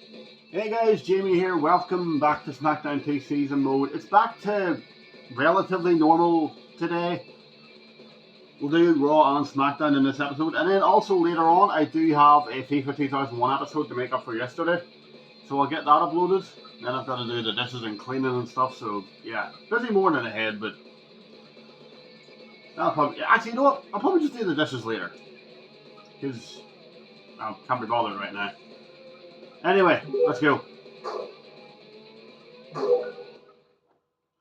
Hey guys, Jamie here. Welcome back to Smackdown 2 Season Mode. It's back to relatively normal today. We'll do Raw and Smackdown in this episode, and then also later on I do have a FIFA 2001 episode to make up for yesterday. So I'll get that uploaded. Then I've got to do the dishes and cleaning and stuff, so yeah. Busy morning ahead, but actually, you know what? I'll probably just do the dishes later. Because I can't be bothered right now. Anyway, let's go.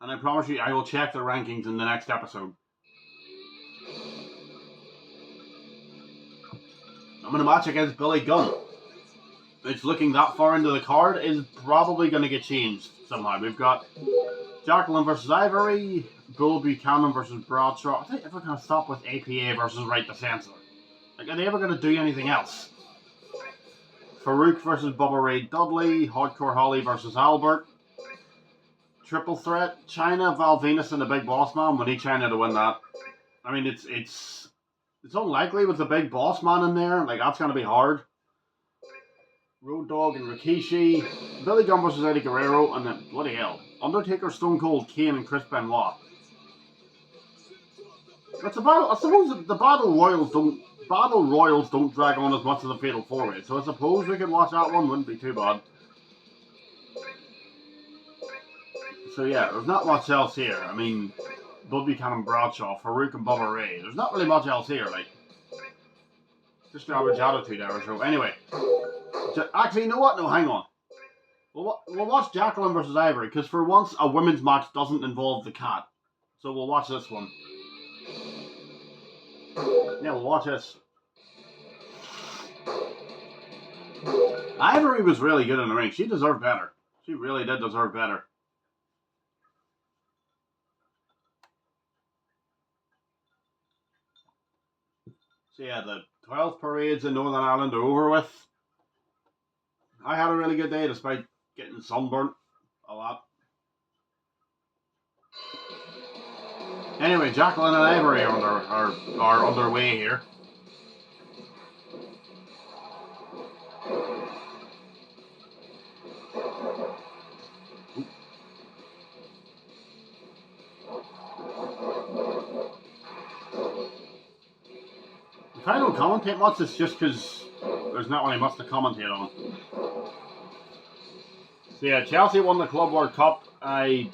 And I promise you, I will check the rankings in the next episode. I'm in a match against Billy Gunn. It's looking that far into the card, is probably going to get changed somehow. We've got Jacqueline versus Ivory, Bull Buchanan versus Bradshaw. I think if we're going to stop with APA versus Right to Censor. Like, are they ever going to do anything else? Farouk versus Bubba Ray Dudley, Hardcore Holly versus Albert. Triple threat, China, Val Venus, and the Big Boss Man. We need China to win that. I mean, it's unlikely with the Big Boss Man in there. Like, that's going to be hard. Road Dogg and Rikishi. Billy Gunn versus Eddie Guerrero. And then, bloody hell, Undertaker, Stone Cold, Kane, and Chris Benoit. It's a battle. I suppose the Battle Royals don't drag on as much as the Fatal 4-Way. So I suppose we could watch that one. Wouldn't be too bad. So yeah, there's not much else here. I mean, Bud Buchanan, Bradshaw, Farouk and Bubba Ray. There's not really much else here, like, just the average attitude there. So anyway, actually, you know what? No, hang on. We'll watch Jacqueline versus Ivory, because for once a women's match doesn't involve the cat. So we'll watch this one. Yeah, we'll watch this. Ivory was really good in the ring. She deserved better. She really did deserve better. So yeah, the 12th parades in Northern Ireland are over with. I had a really good day despite getting sunburnt a lot. Anyway, Jacqueline and Ivory are underway here. If I don't commentate much, it's just because there's not really much to commentate on. So yeah, Chelsea won the Club World Cup. I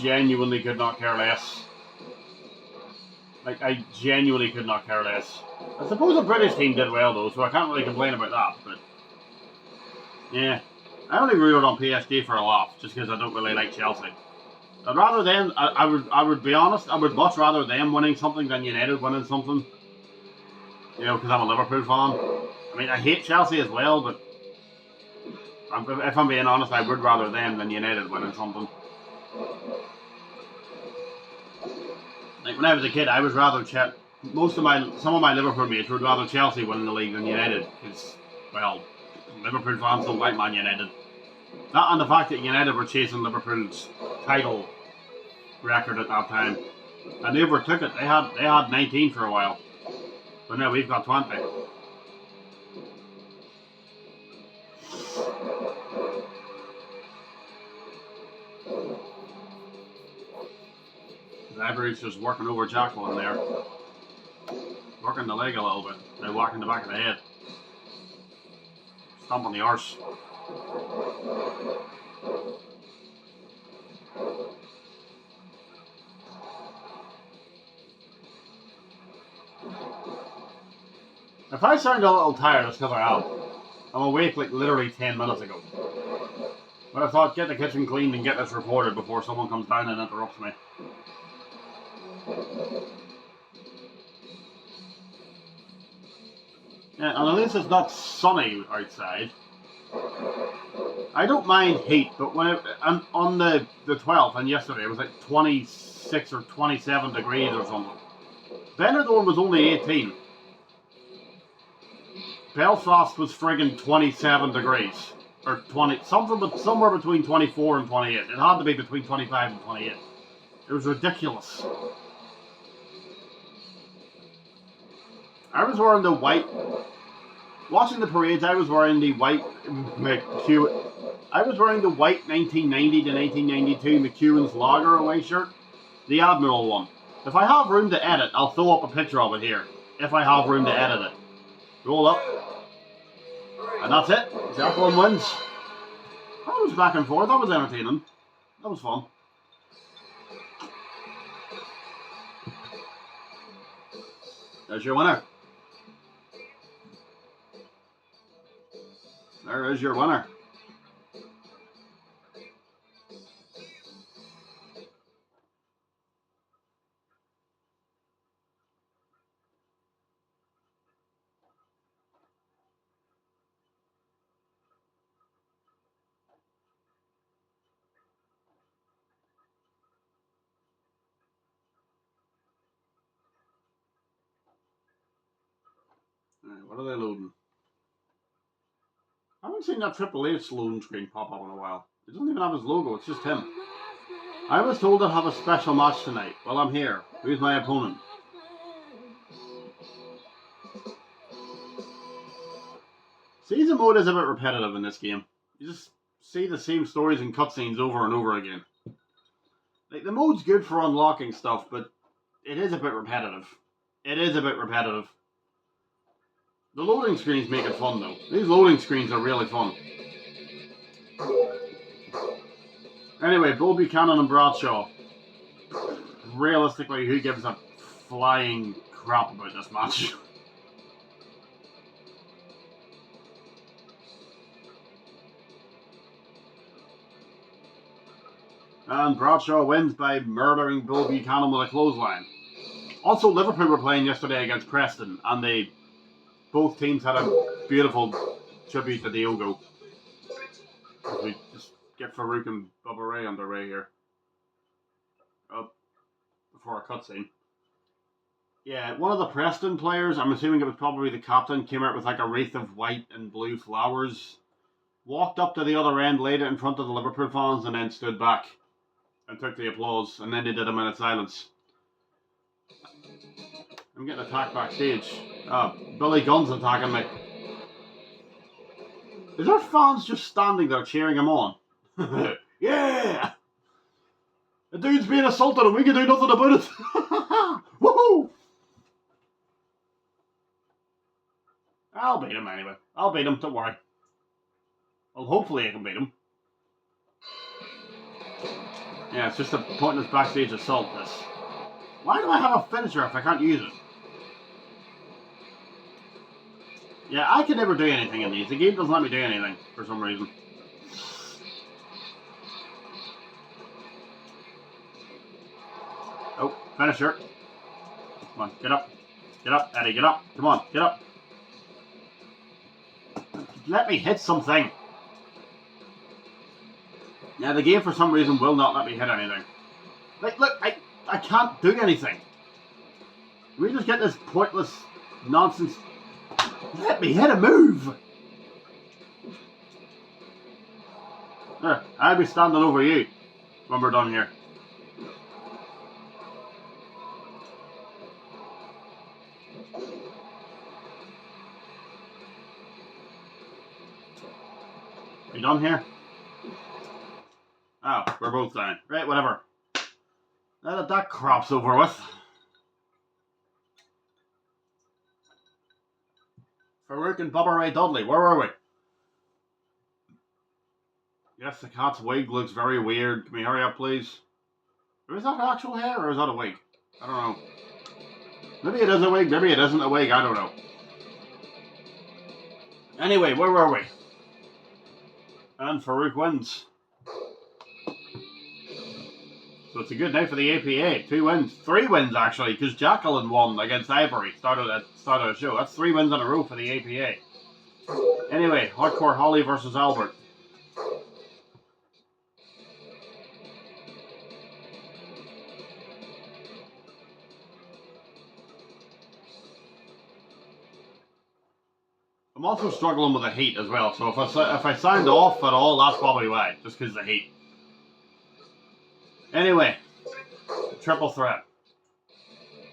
genuinely could not care less. Like, I genuinely could not care less. I suppose the British team did well though, so I can't really complain about that, but yeah. I only rooted on PSG for a laugh, just because I don't really like Chelsea. I'd rather them, I would be honest, I would much rather them winning something than United winning something. You know, because I'm a Liverpool fan. I mean, I hate Chelsea as well, but if I'm being honest, I would rather them than United winning something. Like, when I was a kid, I was rather some of my Liverpool mates would rather Chelsea winning the league than United, because, well, Liverpool fans don't like Man United. That and the fact that United were chasing Liverpool's title record at that time, and they overtook it. They had 19 for a while, but now we've got 20. Ivory's just working over Jacqueline there. Working the leg a little bit. Now whacking the back of the head. Stomping the arse. If I sound a little tired, it's because I am. I'm awake like literally 10 minutes ago. But I thought, get the kitchen cleaned and get this recorded before someone comes down and interrupts me. Yeah, and at least it's not sunny outside. I don't mind heat, but on the 12th and yesterday it was like 26 or 27 degrees or something. Benidorm was only 18. Belfast was friggin' 27 degrees. Or 20, somewhere between 24 and 28. It had to be between 25 and 28. It was ridiculous. I was wearing the white Watching the parades, I was wearing the white McEwen. I was wearing the white 1990 to 1992 McEwen's Lager away shirt, the Admiral one. If I have room to edit, I'll throw up a picture of it here. If I have room to edit it. Roll up. And that's it. Jacqueline wins. That was back and forth. That was entertaining. That was fun. There's your winner. There is your winner. Alright, what are they loading? I haven't seen that Triple H loading screen pop up in a while. It doesn't even have his logo, it's just him. I was told to have a special match tonight. Well, I'm here. Who's my opponent? Season mode is a bit repetitive in this game. You just see the same stories and cutscenes over and over again. Like, the mode's good for unlocking stuff, but it is a bit repetitive. It is a bit repetitive. The loading screens make it fun, though. These loading screens are really fun. Anyway, Bull Buchanan and Bradshaw. Realistically, who gives a flying crap about this match? And Bradshaw wins by murdering Bull Buchanan with a clothesline. Also, Liverpool were playing yesterday against Preston, and both teams had a beautiful tribute to Diogo. We just get Farouk and Bubba Ray underway here. Up before a cutscene. Yeah, one of the Preston players, I'm assuming it was probably the captain, came out with like a wreath of white and blue flowers, walked up to the other end, laid it in front of the Liverpool fans, and then stood back and took the applause, and then they did a minute silence. I'm getting attacked backstage. Billy Gunn's attacking me. Is our fans just standing there cheering him on? Yeah! The dude's being assaulted and we can do nothing about it. Woohoo! I'll beat him anyway. I'll beat him, don't worry. Well, hopefully I can beat him. Yeah, it's just a pointless backstage assault, this. Why do I have a finisher if I can't use it? Yeah, I can never do anything in these. The game doesn't let me do anything, for some reason. Oh, finisher. Come on, get up. Get up, Eddie, get up. Come on, get up. Let me hit something. Yeah, the game for some reason will not let me hit anything. Like, look, I can't do anything. We just get this pointless nonsense. Let me hit a move. There, I'll be standing over you when we're done here. You done here? Oh, we're both down. Right, whatever. Now that crop's over with. Farouk and Bubba Ray Dudley, where were we? Yes, the cat's wig looks very weird. Can we hurry up, please? Or is that actual hair, or is that a wig? I don't know. Maybe it is a wig, maybe it isn't a wig, I don't know. Anyway, where were we? And Farouk wins. So it's a good night for the APA. 2 wins. 3 wins, actually, because Jacqueline won against Ivory. Started the show. That's 3 wins in a row for the APA. Anyway, Hardcore Holly versus Albert. I'm also struggling with the heat as well, so if I signed off at all, that's probably why. Just because of the heat. Anyway, triple threat.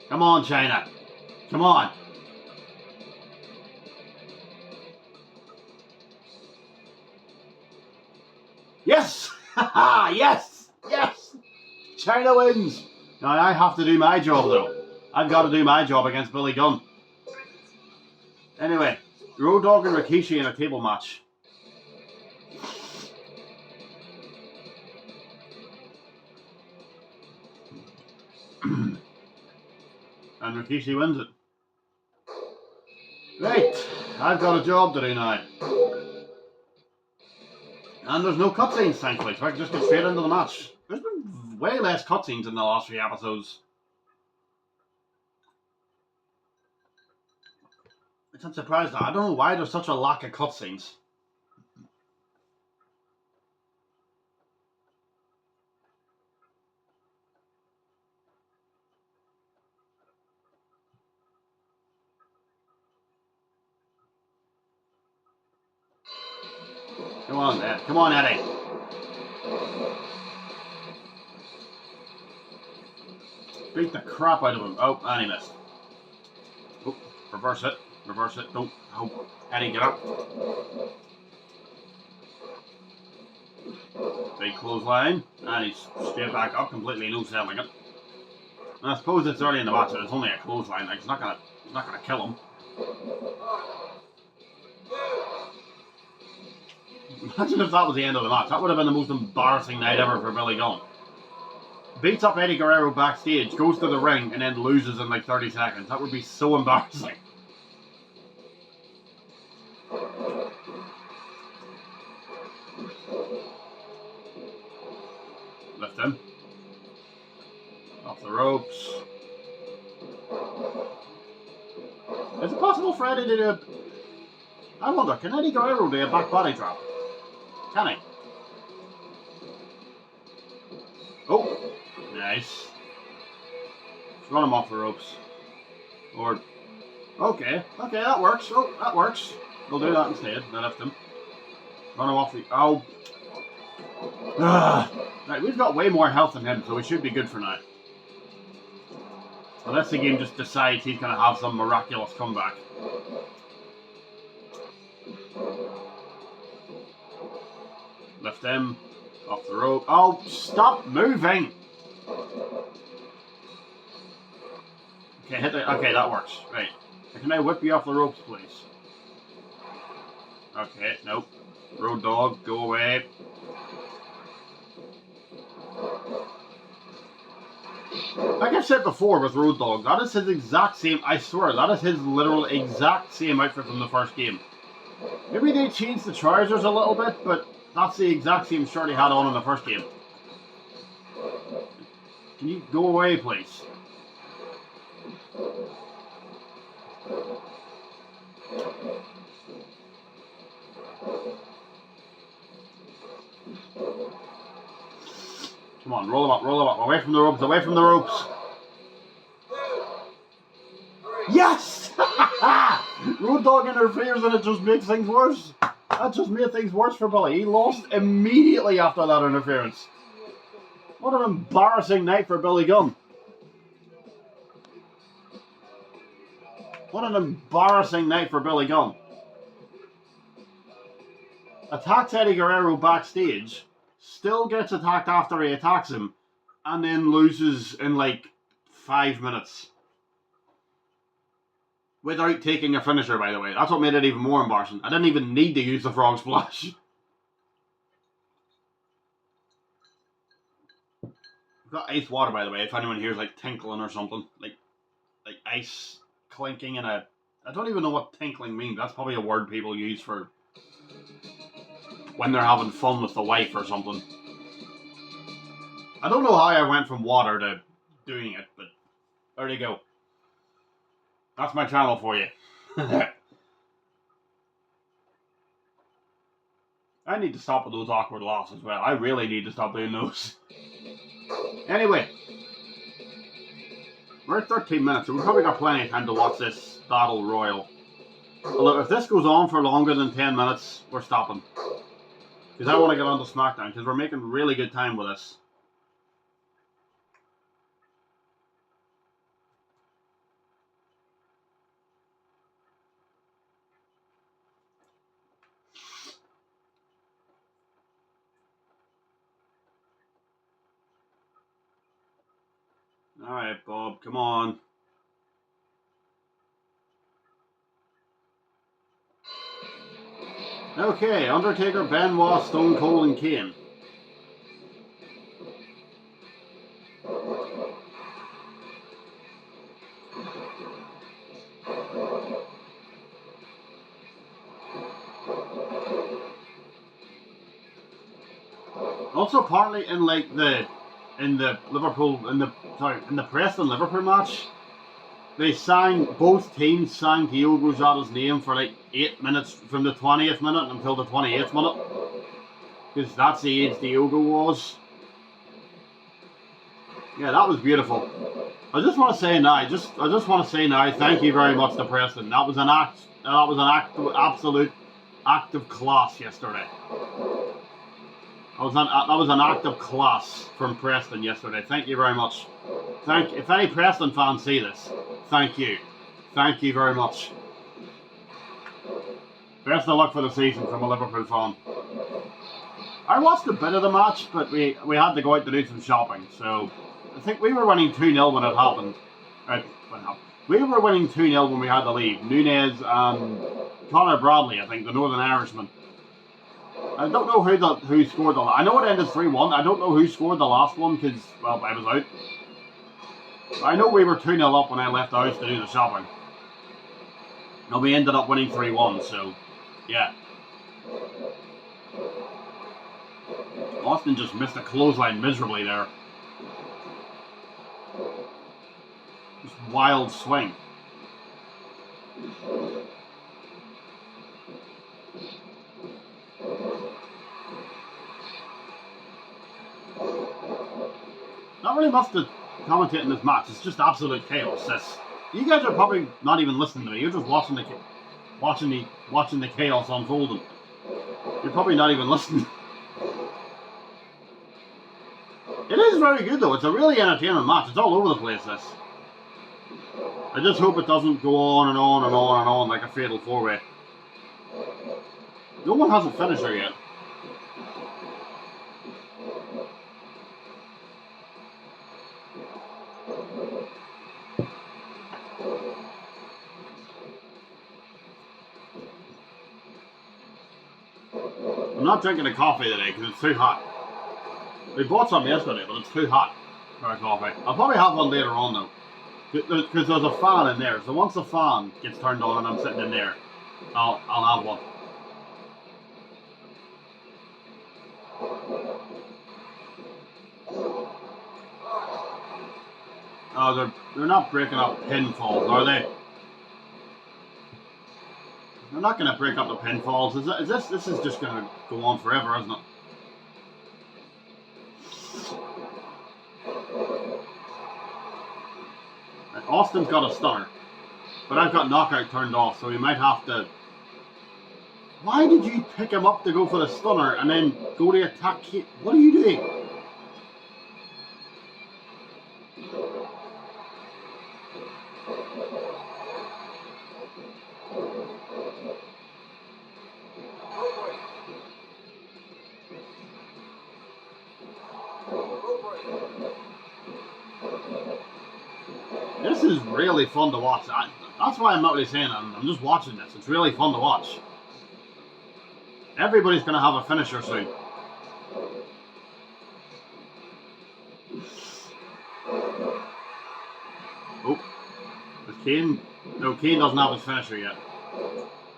Come on, China. Come on. Yes! Haha! Yes! Yes! China wins! Now I have to do my job though. I've got to do my job against Billy Gunn. Anyway, Road Dogg and Rikishi in a table match. And Rikishi wins it. Right, I've got a job to do now. And there's no cutscenes, thankfully, so I can just get straight into the match. There's been way less cutscenes in the last few episodes. I'm surprised. I don't know why there's such a lack of cutscenes. Come on, Ed. Come on, Eddie. Beat the crap out of him. Oh, and he missed. Oh, reverse it. Reverse it. Don't. Oh, Eddie, get up. Big clothesline. And he's straight back up, completely no selling it. And I suppose it's early in the match, and it's only a clothesline. Like, it's not gonna kill him. Imagine if that was the end of the match. That would have been the most embarrassing night ever for Billy Gunn. Beats up Eddie Guerrero backstage, goes to the ring, and then loses in like 30 seconds. That would be so embarrassing. Lift him. Off the ropes. Is it possible for Eddie to do a... I wonder, can Eddie Guerrero do a back body drop? Can he? Oh, nice. Let's run him off the ropes. Or, okay, that works. Oh, that works. We'll do that instead. I left him. Run him off the... Oh. Right, we've got way more health than him, so we should be good for now. Unless the game just decides he's going to have some miraculous comeback. Lift him. Off the rope. Oh, stop moving! Okay, hit the... Okay, that works. Right. Can I whip you off the ropes, please? Okay, nope. Road Dogg, go away. Like I said before with Road Dogg, that is his exact same... I swear, that is his literal exact same outfit from the first game. Maybe they changed the trousers a little bit, but that's the exact same shirt he had on in the first game. Can you go away, please? Come on, roll him up, roll him up. Away from the ropes, away from the ropes. Yes! Road Dogg interferes and it just makes things worse. That just made things worse for Billy. He lost immediately after that interference. What an embarrassing night for Billy Gunn. What an embarrassing night for Billy Gunn. Attacks Eddie Guerrero backstage, still gets attacked after he attacks him, and then loses in like 5 minutes. Without taking a finisher, by the way. That's what made it even more embarrassing. I didn't even need to use the frog splash. I've got ice water, by the way, if anyone hears like tinkling or something. Like ice clinking in a... I don't even know what tinkling means. That's probably a word people use for when they're having fun with the wife or something. I don't know how I went from water to doing it, but there you go. That's my channel for you. I need to stop with those awkward laughs as well. I really need to stop doing those. Anyway, we're at 13 minutes, so we've probably got plenty of time to watch this battle royal. Although if this goes on for longer than 10 minutes, we're stopping. Because I want to get on to Smackdown, because we're making really good time with this. Alright, Bob, come on. Okay, Undertaker, Benoit, Stone Cold, and Kane. Also, partly in in the Preston Liverpool match, both teams sang Diogo Jota's name for like 8 minutes from the 20th minute until the 28th minute, because that's the age Diogo was. Yeah, that was beautiful. I just want to say now, thank you very much to Preston. That was an absolute act of class yesterday. That was an act of class from Preston yesterday. Thank you very much. If any Preston fans see this, thank you. Thank you very much. Best of luck for the season from a Liverpool fan. I watched a bit of the match, but we had to go out to do some shopping, so I think we were winning 2-0 when it happened. We were winning 2-0 when we had to leave. Nunez and Connor Bradley, I think, the Northern Irishman. I don't know who scored the last. I know it ended 3-1. I don't know who scored the last one because, well, I was out. But I know we were 2-0 up when I left the house to do the shopping. And we ended up winning 3-1, so, yeah. Austin just missed a clothesline miserably there. Just wild swing. Not really much to commentate in this match. It's just absolute chaos. You guys are probably not even listening to me. You're just watching the chaos unfolding. You're probably not even listening. It is very good though. It's a really entertaining match. It's all over the place. This. I just hope it doesn't go on and on and on and on like a fatal 4-way. No one has a finisher yet. I'm not drinking a coffee today because it's too hot. We bought some yesterday, but it's too hot for a coffee. I'll probably have one later on though, because there's a fan in there. So once the fan gets turned on and I'm sitting in there, I'll have one. Oh, they're not breaking up pinfalls, are they? They're not going to break up the pinfalls. This is just going to go on forever, isn't it? Right, Austin's got a stunner, but I've got knockout turned off, so we might have to. Why did you pick him up to go for the stunner and then go to attack? What are you doing? This is really fun to watch. That's why I'm not really saying I'm just watching this. It's really fun to watch. Everybody's going to have a finisher soon. Oh. Is Kane? No, Kane doesn't have his finisher yet.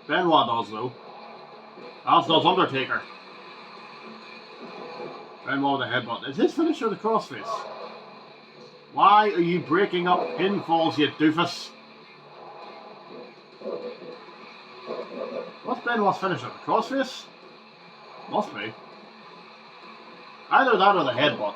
Benoit does though. As does Undertaker. Benoit with a headbutt. Is his finisher the crossface? Why are you breaking up pinfalls, you doofus? What's Benoit's finisher? The crossface? Must be. Either that or the headbutt.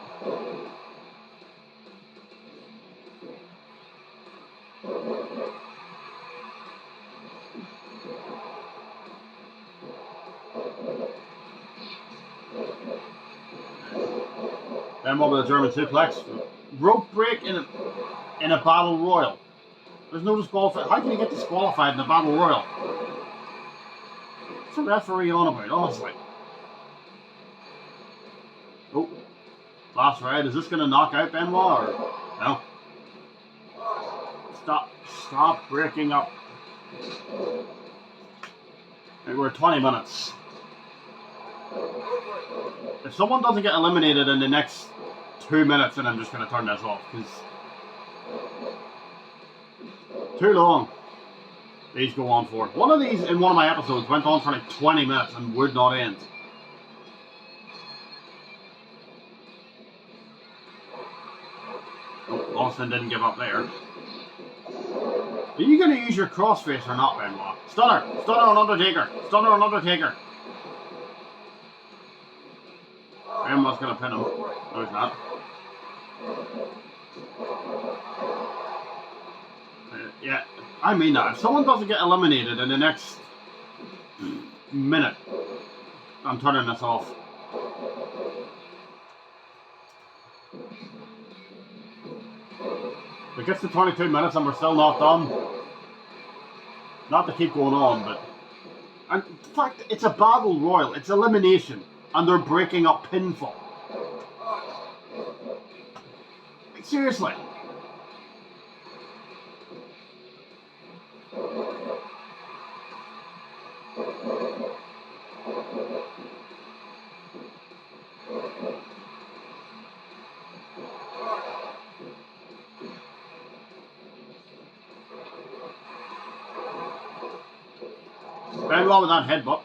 Benoit with a German suplex. Rope break in a battle royal. There's no disqualified. How can you get disqualified in a battle royal? What's the referee on about, honestly? Oh, last ride. Is this going to knock out Benoit or no? Stop breaking up. We're 20 minutes. If someone doesn't get eliminated in the next 2 minutes, then I'm just going to turn this off, because too long these go on for. One of these in one of my episodes went on for like 20 minutes and would not end. Oh, Austin didn't give up there. Are you going to use your crossface or not, Benoit? Stunner! Stunner on Undertaker! Stunner on Undertaker! Benoit's going to pin him. No, he's not. Yeah, I mean that. If someone doesn't get eliminated in the next minute, I'm turning this off. If it gets to 22 minutes and we're still not done, not to keep going on, but... And in fact, it's a battle royal. It's elimination. And they're breaking up pinfall. Like, seriously. Benoit with that headbutt.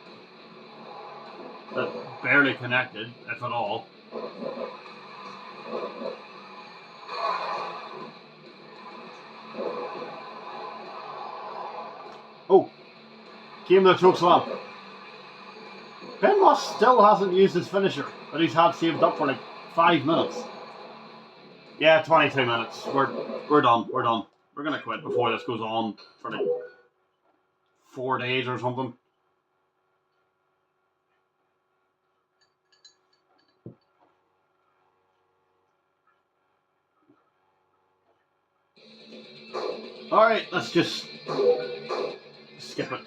That barely connected, if at all. Oh! Came to the chokeslam. Benoit still hasn't used his finisher, that he's had saved up for like 5 minutes. Yeah, 22 minutes. We're done. We're done. We're gonna quit before this goes on for like 4 days or something. Alright, let's just skip it.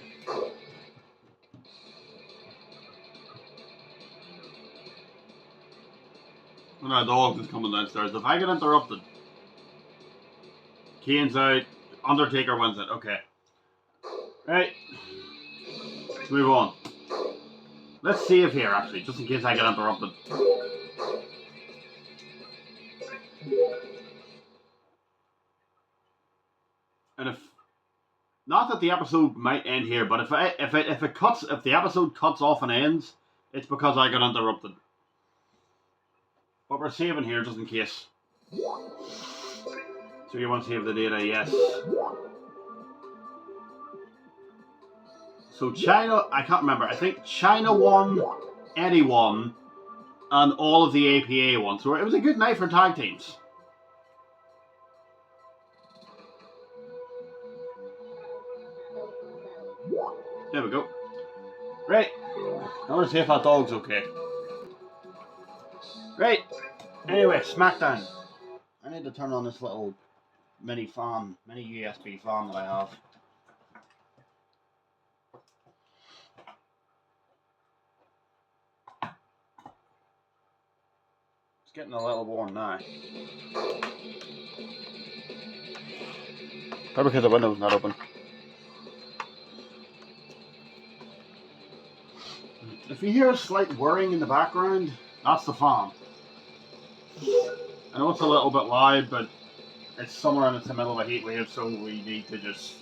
One of our dogs is coming downstairs. If I get interrupted, Kane's out, Undertaker wins it. Okay. Right. Let's move on. Let's save here, actually, just in case I get interrupted. And if not that the episode might end here, but if the episode cuts off and ends, it's because I got interrupted. But we're saving here just in case. So you want to save the data? Yes. So China, I can't remember. I think China won, Eddie won, and all of the APA won. So it was a good night for tag teams. There we go. Right. I want to see if that dog's okay. Right. Anyway, Smackdown. I need to turn on this little mini USB fan that I have. It's getting a little warm now. Probably because the window's not open. If you hear a slight whirring in the background, that's the fan. I know it's a little bit loud, but it's summer and it's the middle of a heat wave, so we need to just...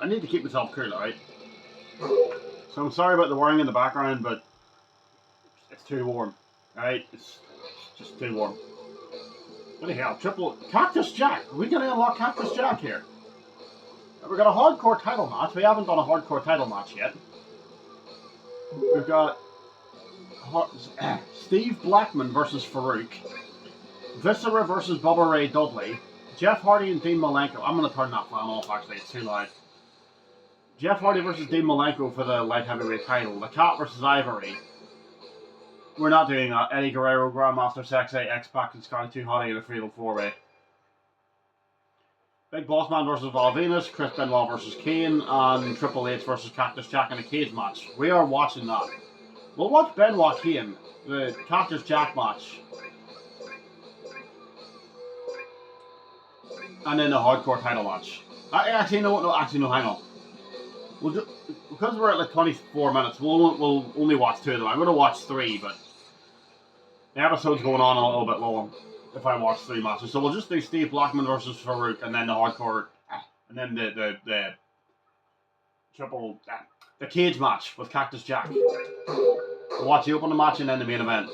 I need to keep myself cool, alright? So I'm sorry about the whirring in the background, but it's too warm, alright? It's just too warm. What the hell? Triple... Cactus Jack! Are we going to unlock Cactus Jack here? We've got a hardcore title match. We haven't done a hardcore title match yet. We've got Steve Blackman versus Farouk, Viscera versus Bubba Ray Dudley, Jeff Hardy and Dean Malenko. I'm going to turn that fan off, actually, it's too loud. Jeff Hardy versus Dean Malenko for the light heavyweight title. The Cat versus Ivory. We're not doing that. Eddie Guerrero, Grandmaster Sexay, X-Pac, and Scotty 2 Hotty in a fatal 4-way. Big Boss Man versus Val Venus, Chris Benoit versus Kane, and Triple H versus Cactus Jack in a cage match. We are watching that. We'll watch Benoit Kane, the Cactus Jack match. And then the hardcore title match. Actually, no, hang on. We'll do, because we're at like 24 minutes, we'll only watch 2 of them. I'm going to watch 3, but the episode's going on a little bit long if I watch 3 matches. So we'll just do Steve Blackman versus Farouk, and then the hardcore, and then the triple, the cage match with Cactus Jack. We'll watch the opening match and then the main event.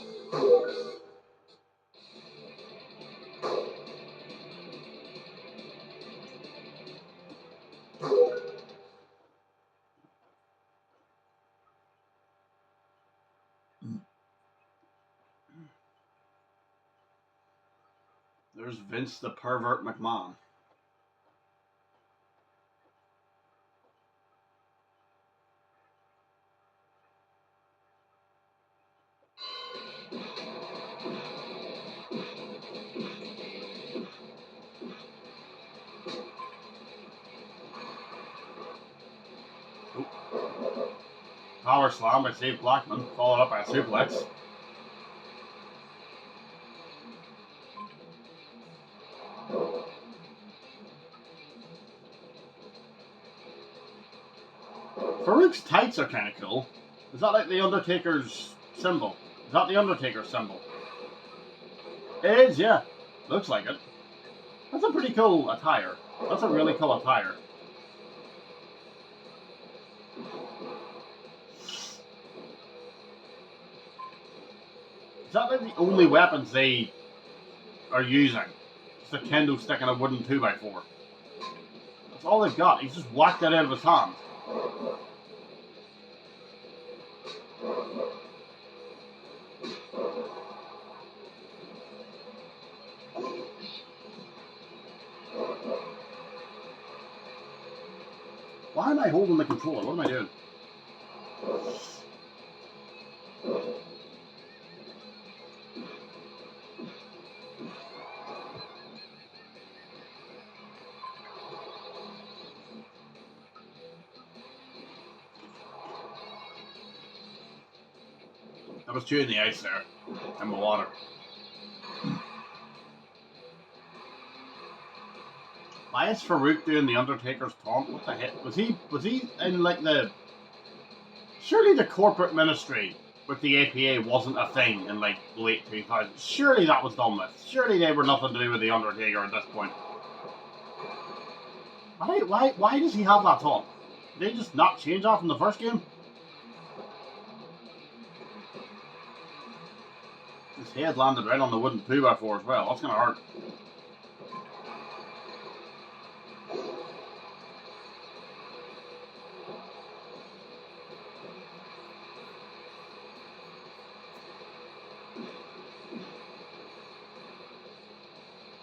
There's Vince the Pervert McMahon. Power slam by Steve Blackman, followed up by a suplex. Farouk's tights are kind of cool. Is that like the Undertaker's symbol? Is that the Undertaker's symbol? It is, yeah. Looks like it. That's a pretty cool attire. That's a really cool attire. Is that like the only weapons they are using? Just a kendo stick and a wooden 2x4. That's all they've got. He's just whacked it out of his hand. Why am I holding the controller? What am I doing? I was chewing the ice there and the water. Why is Farouk doing the Undertaker's taunt? What the heck? Was he in like the... Surely the corporate ministry with the APA wasn't a thing in like late 2000s. Surely that was done with. Surely they were nothing to do with the Undertaker at this point. Why does he have that taunt? Did they just not change that from the first game? His head landed right on the wooden 2x4 as well. That's gonna hurt.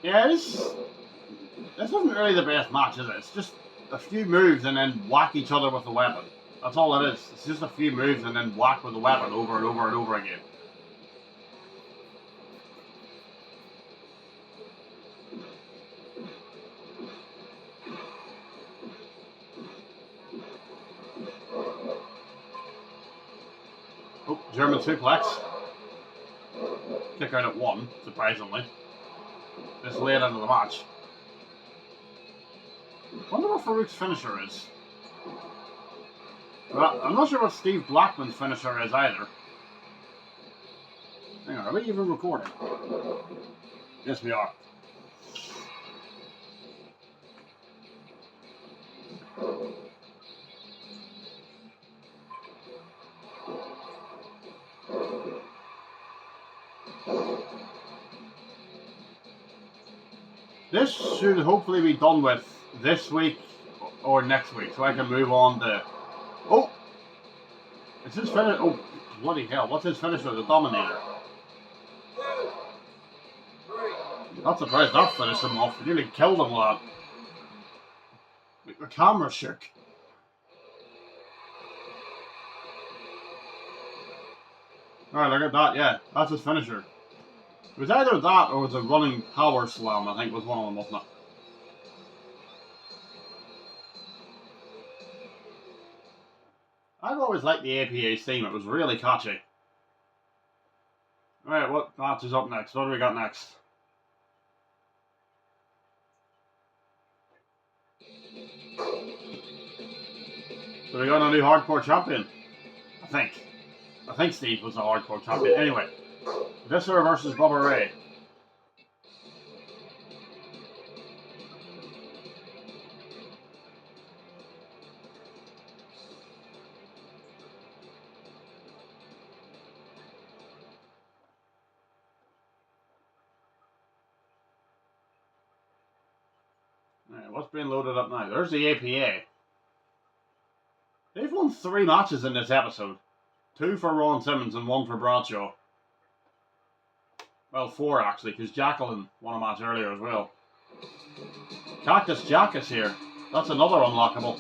Yeah, this isn't really the best match, is it? It's just a few moves and then whack each other with the weapon. That's all it is. It's just a few moves and then whack with the weapon over and over and over again. Oh, German suplex. Kick out at 1, surprisingly. This late into the match. Wonder what Farouk's finisher is. Well, I'm not sure what Steve Blackman's finisher is either. Hang on, are we even recording? Yes, we are. This should hopefully be done with this week or next week, so I can move on to... Oh! It's his finish... Oh, bloody hell. What's his finisher? The Dominator. Not surprised that finished him off. He nearly killed him with that. The camera shook. Alright, look at that. Yeah, that's his finisher. It was either that or it was a running power slam, I think was one of them, wasn't it? I've always liked the APA's theme, it was really catchy. Alright, what match is up next? What do we got next? So we got a new hardcore champion. I think Steve was the hardcore champion. Anyway, Viscera versus Bubba Ray. Alright, what's being loaded up now? There's the APA. They've won 3 matches in this episode. 2 for Ron Simmons and 1 for Bradshaw. Well, 4 actually, because Jacqueline won a match earlier as well. Cactus Jack is here. That's another unlockable.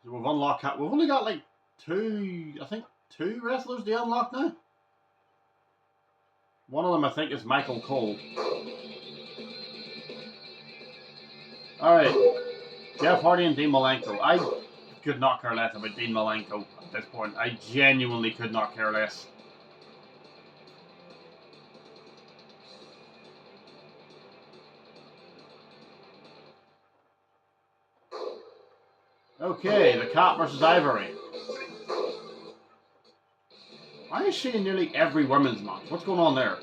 So we've unlocked. We've only got like 2 wrestlers to unlock now. One of them I think is Michael Cole. Alright, Jeff Hardy and Dean Malenko. I could not care less about Dean Malenko at this point. I genuinely could not care less. Okay, the Cat versus Ivory. Why is she in nearly every women's match? What's going on there?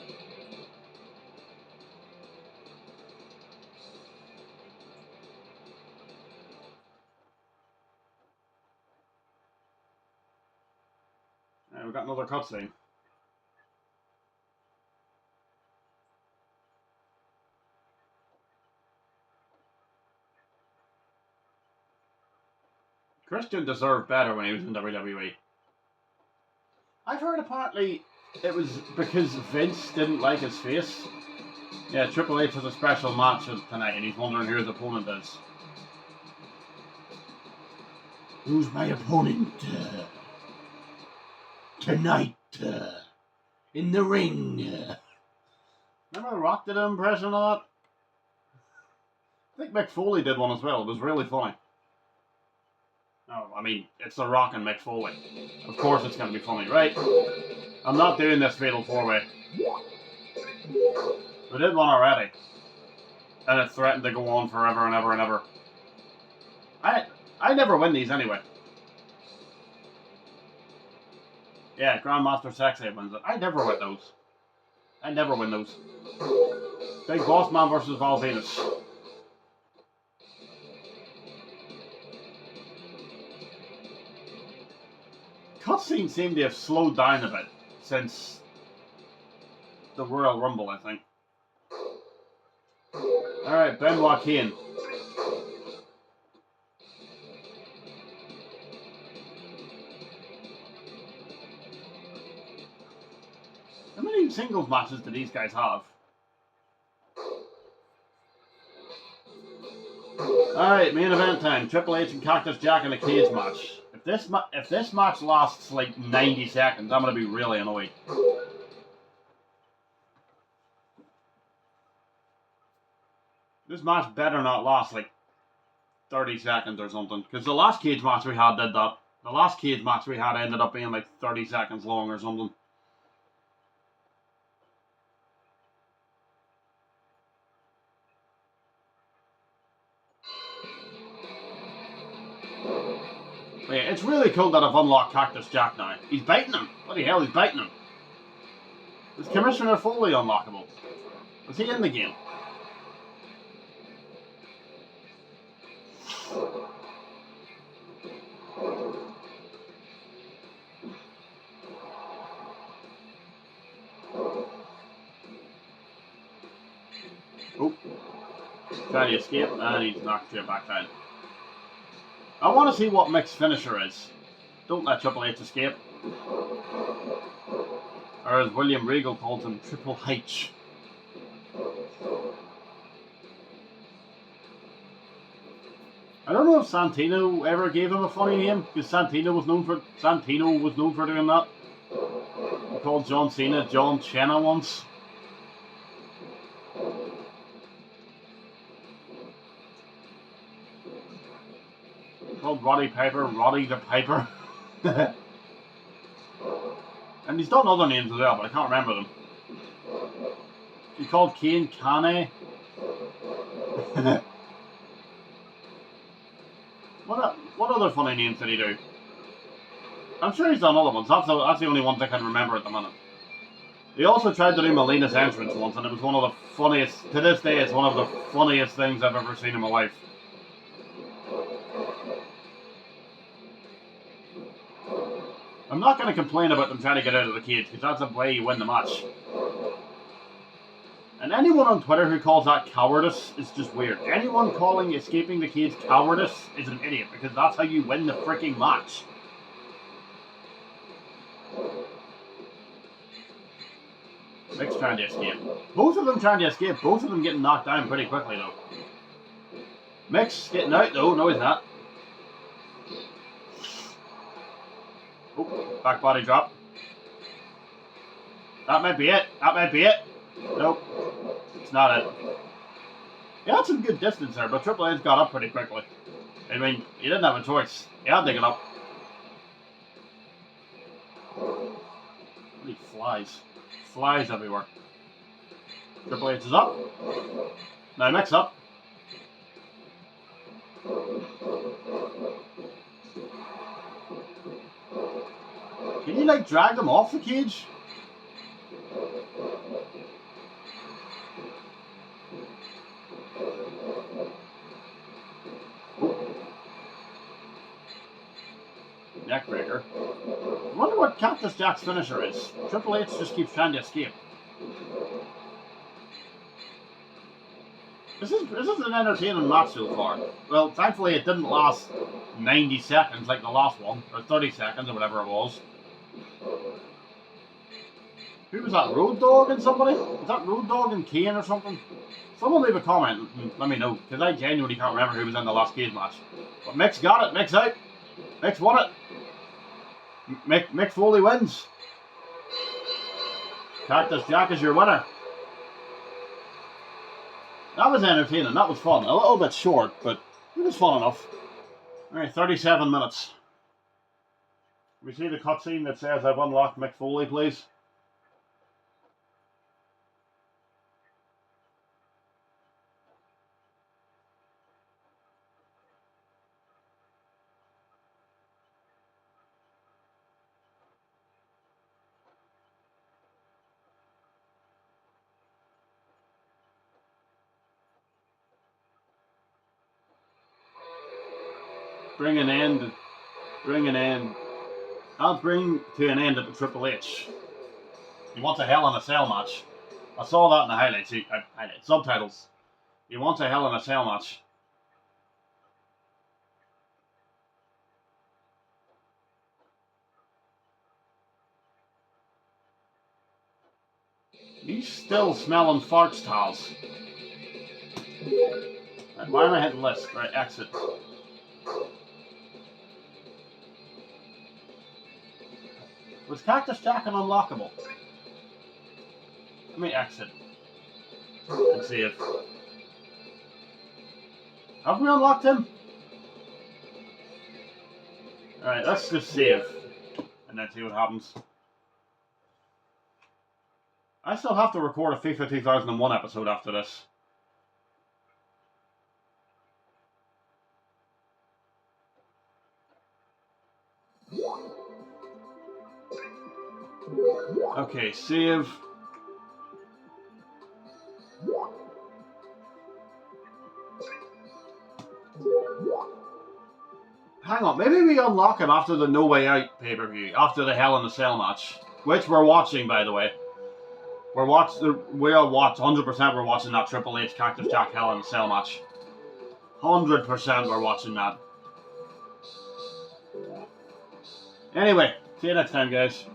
We've got another cutscene. Christian deserved better when he was in WWE. I've heard apparently it was because Vince didn't like his face. Yeah, Triple H has a special match tonight and he's wondering who his opponent is. Who's my opponent? Tonight, in the ring. Remember Rock did an impression of that? I think Mick Foley did one as well. It was really funny. Oh, I mean, it's The Rock and Mick Foley. Of course it's going to be funny, right? I'm not doing this Fatal 4-Way. We did one already. And it threatened to go on forever and ever and ever. I never win these anyway. Yeah, Grandmaster Sexay wins it. I never win those. I never win those. Big Boss Man versus Val Venus. Cutscenes seem to have slowed down a bit since the Royal Rumble, I think. Alright, Benoit Kane. How many singles matches do these guys have? Alright, main event time. Triple H and Cactus Jack in a cage match. If this match lasts like 90 seconds, I'm going to be really annoyed. This match better not last like 30 seconds or something. Because the last cage match we had did that. The last cage match we had ended up being like 30 seconds long or something. Yeah, it's really cool that I've unlocked Cactus Jack now. He's biting him. Bloody hell, he's biting him. Is Commissioner Foley unlockable? Is he in the game? Oh. Trying to escape, and he's knocked straight back down. I want to see what Mick's finisher is. Don't let Triple H escape. Or as William Regal calls him, Triple H. I don't know if Santino ever gave him a funny name, because Santino was known for doing that. He called John Cena John Cena once. Called Roddy Piper, Roddy the Piper. And he's done other names as well, but I can't remember them. He called Kane Kane. What other funny names did he do? I'm sure he's done other ones. That's the only ones I can remember at the minute. He also tried to do Melina's entrance once, and it was one of the funniest. To this day, it's one of the funniest things I've ever seen in my life. I'm not going to complain about them trying to get out of the cage, because that's the way you win the match. And anyone on Twitter who calls that cowardice is just weird. Anyone calling escaping the cage cowardice is an idiot, because that's how you win the freaking match. Mick's trying to escape. Both of them trying to escape. Both of them getting knocked down pretty quickly, though. Mick's getting out, though. No, he's not. Oh, back body drop. That might be it. That might be it. Nope. It's not it. He had some good distance there, but Triple H got up pretty quickly. I mean, he didn't have a choice. He had to get up. Holy flies. Flies everywhere. Triple H is up. Now Mick's up. Can you like drag them off the cage? Neckbreaker. I wonder what Cactus Jack's finisher is. Triple H just keeps trying to escape. This is an entertaining match so far. Well, thankfully it didn't last 90 seconds like the last one, or 30 seconds or whatever it was. Who was that? Road Dogg and somebody? Was that Road Dogg and Kane or something? Someone leave a comment and let me know, because I genuinely can't remember who was in the last cage match. But Mick's got it. Mick's out. Mick's won it. Mick Foley wins. Cactus Jack is your winner. That was entertaining. That was fun. A little bit short, but it was fun enough. Alright, 37 minutes. We see the cutscene that says I've unlocked Mick Foley, please. Bring an end to an end at the Triple H. He wants a Hell in a Cell match. I saw that in the highlights. Subtitles. He wants a Hell in a Cell match. He's still smelling farts, Tals. Right, why am I hitting list? Right, exit. Was Cactus Jack an unlockable? Let me exit and see if... Have we unlocked him? Alright, let's just save and then see what happens. I still have to record a FIFA 2001 episode after this. Okay, save. Hang on, maybe we unlock him after the No Way Out pay-per-view, after the Hell in a Cell match, which we're watching, by the way. We are 100% we're watching that Triple H Cactus Jack Hell in a Cell match. 100% we're watching that. Anyway, see you next time, guys.